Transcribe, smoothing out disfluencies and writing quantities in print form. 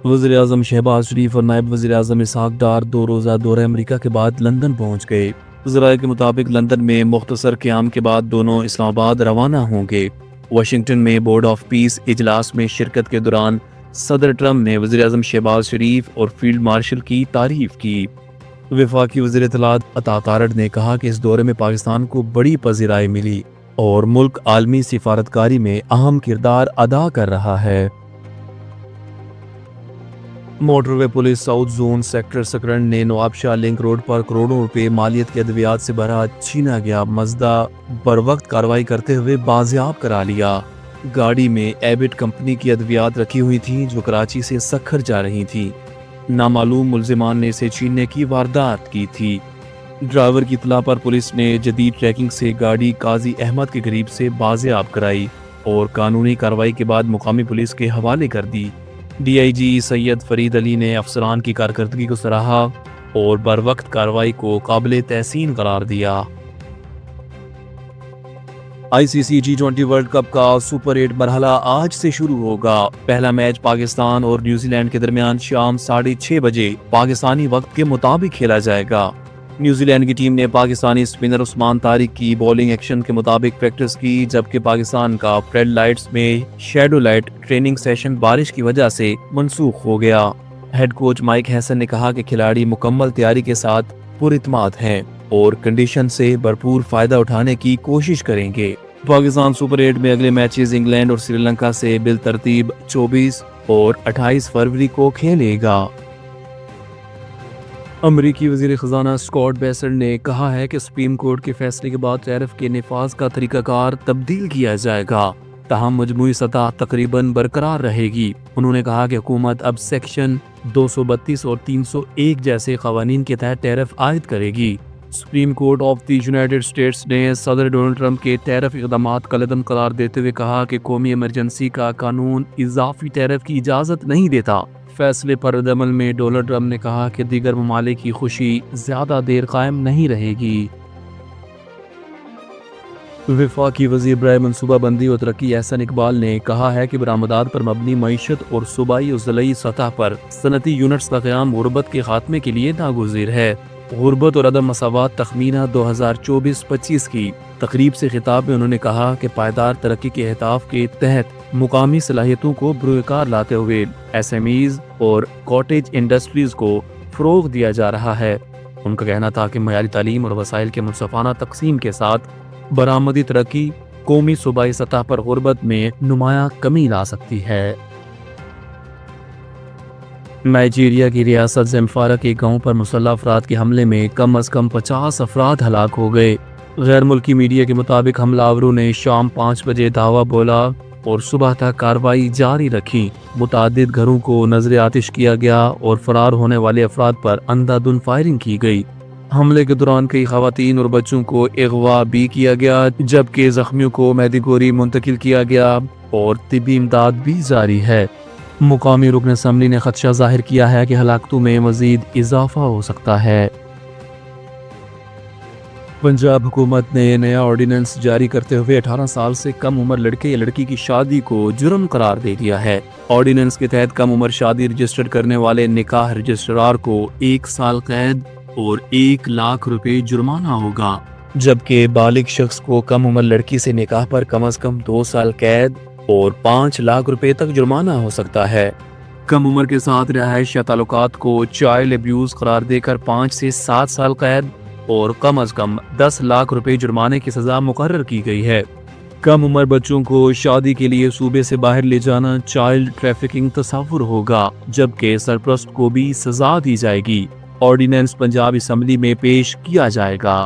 वज़ीर आज़म शहबाज शरीफ और नायब वज़ीर आज़म इसहाक डार 2 रोज़ा दौरे अमेरिका के बाद लंदन पहुँच गए। ज़राए के मुताबिक लंदन में मुख्तसर क़याम के बाद दोनों इस्लामाबाद रवाना होंगे। वाशिंगटन में बोर्ड ऑफ पीस इजलास में शिरकत के दौरान सदर ट्रंप ने वज़ीर आज़म शहबाज शरीफ और फील्ड मार्शल की तारीफ की। वफाकी वज़ीर इत्तलात अता तारड़ ने कहा कि इस दौरे में पाकिस्तान को बड़ी पज़ीराई मिली और मुल्क आलमी सिफारतकारी में अहम किरदार अदा कर रहा है। Motorway police south zone sector Sakrand ने नवाबशाह लिंक रोड पर करोड़ों रुपए मालियत के अद्वियात से भरा छीना गया मजदा बरवक्त कार्रवाई करते हुए बाजियाब करा लिया। गाड़ी में एबिट कंपनी की अद्वियात रखी हुई थी जो कराची से सखर जा रही थी। नामालूम मुल्जिमान ने इसे छीनने की वारदात की थी। ड्राइवर की इत्तला पर पुलिस ने जदीद ट्रैकिंग से गाड़ी काजी अहमद के करीब से बाजियाब कराई और कानूनी कार्रवाई के बाद मुकामी पुलिस के हवाले कर दी। DIG सैयद फरीद अली ने अफसरान की कारकर्दगी को सराहा और बरवक्त कार्रवाई को काबिल तहसीन करार दिया। ICC T20 वर्ल्ड कप का सुपर 8 मरहला आज से शुरू होगा। पहला मैच पाकिस्तान और न्यूजीलैंड के दरमियान शाम 6:30 बजे पाकिस्तानी वक्त के मुताबिक खेला जाएगा। न्यूजीलैंड की टीम ने पाकिस्तानी स्पिनर उस्मान तारिक की बॉलिंग एक्शन के मुताबिक प्रैक्टिस की, जबकि पाकिस्तान का फ्लड लाइट्स में शैडो लाइट ट्रेनिंग सेशन बारिश की वजह से मनसूख हो गया। हेड कोच माइक हैसन ने कहा कि खिलाड़ी मुकम्मल तैयारी के साथ पुरइत्माद हैं और कंडीशन से भरपूर फायदा उठाने की कोशिश करेंगे। पाकिस्तान सुपर 8 में अगले मैचेस इंग्लैंड और श्रीलंका से बिलतरतीब 24 और 28 फरवरी को खेलेगा। अमरीकी वज़ीर ख़ज़ाना स्कॉट बेसेंट ने कहा है कि सुप्रीम कोर्ट के फैसले के बाद टैरिफ के निफाज का तरीकाकार तब्दील किया जाएगा, ताहम मजमूई सतह तकरीबन बरकरार रहेगी। उन्होंने कहा कि हुकूमत अब सेक्शन 232 और 301 जैसे क़वानीन के तहत टैरिफ आयद करेगी। Supreme court of the United states ने सदर डोनाल्ड ट्रंप के टैरिफ इक़दामात का कलअदम करार देते हुए कहा कि कौमी इमरजेंसी का कानून इजाफी टैरिफ की इजाज़त नहीं देता। फैसले पर रद्द-ए-अमल में डोनाल्ड ट्रंप ने कहा कि दीगर ममालिक की खुशी ज्यादा देर कायम नहीं रहेगी। वफाकी वज़ीर बराए मनसूबाबंदी और तरक्की एहसन इकबाल ने कहा है कि बरामदात पर मबनी मईशत और सूबाई और ज़िलाई सतह पर सनती यूनिट्स का क़याम गुर्बत के खात्मे के लिए नागुज़ीर है। गुर्बत और अदम मसावात तखमीना 2024-25 की तकरीब से खिताब में उन्होंने कहा कि पायदार तरक्की के अहदाफ के तहत मुकामी सलाहियतों को बरूकार लाते हुए SMEs और कॉटेज इंडस्ट्रीज को फ़रोग़ दिया जा रहा है। उनका कहना था कि मयारी तालीम और वसाइल के मुनसफ़ाना तकसीम के साथ बरामदी तरक्की कौमी सूबाई सतह पर गुर्बत में नुमाया कमी ला सकती है। नाइजीरिया की रियासत ज़म्फारा के गांव पर मुसल्लह अफराद के हमले में कम अज़ कम 50 अफराद हलाक हो गए। गैर मुल्की मीडिया के मुताबिक हमलावरों ने शाम 5 बजे धावा बोला और सुबह तक कार्रवाई जारी रखी। मुतादिद घरों को नजर आतिश किया गया और फरार होने वाले अफराद पर अंधाधुंध फायरिंग की गई। हमले के दौरान कई खवातीन और बच्चों को अगवा भी किया गया, जबकि जख्मियों को मेडिकोरी मुंतकिल किया गया और तिब्बी इमदाद भी जारी है। मुकामी रुकन असम्बली ने खदशा जाहिर किया है कि हलाकतों में मजीद इजाफा हो सकता है। पंजाब हुकूमत ने नया ऑर्डिनेंस जारी करते हुए 18 साल से कम उम्र लड़के या लड़की की शादी को जुर्म करार दे दिया है। ऑर्डिनेंस के तहत कम उम्र शादी रजिस्टर करने वाले निकाह रजिस्ट्रार को 1 साल कैद और 1 लाख रुपए जुर्माना होगा, जबकि बालिग शख्स को कम उम्र लड़की से निकाह पर कम से कम 2 साल कैद और 5 लाख रुपए तक जुर्माना हो सकता है। कम उम्र के साथ रहायश या ताल्लुकात को चाइल्ड अब्यूज करार देकर 5 से 7 साल कैद और कम से कम 10 लाख रुपए जुर्माने की सजा मुकर्रर की गई है। कम उम्र बच्चों को शादी के लिए सूबे से बाहर ले जाना चाइल्ड ट्रैफिकिंग तस्वुर होगा, जबकि सरपरस्त को भी सजा दी जाएगी। ऑर्डिनेंस पंजाब असेंबली में पेश किया जाएगा।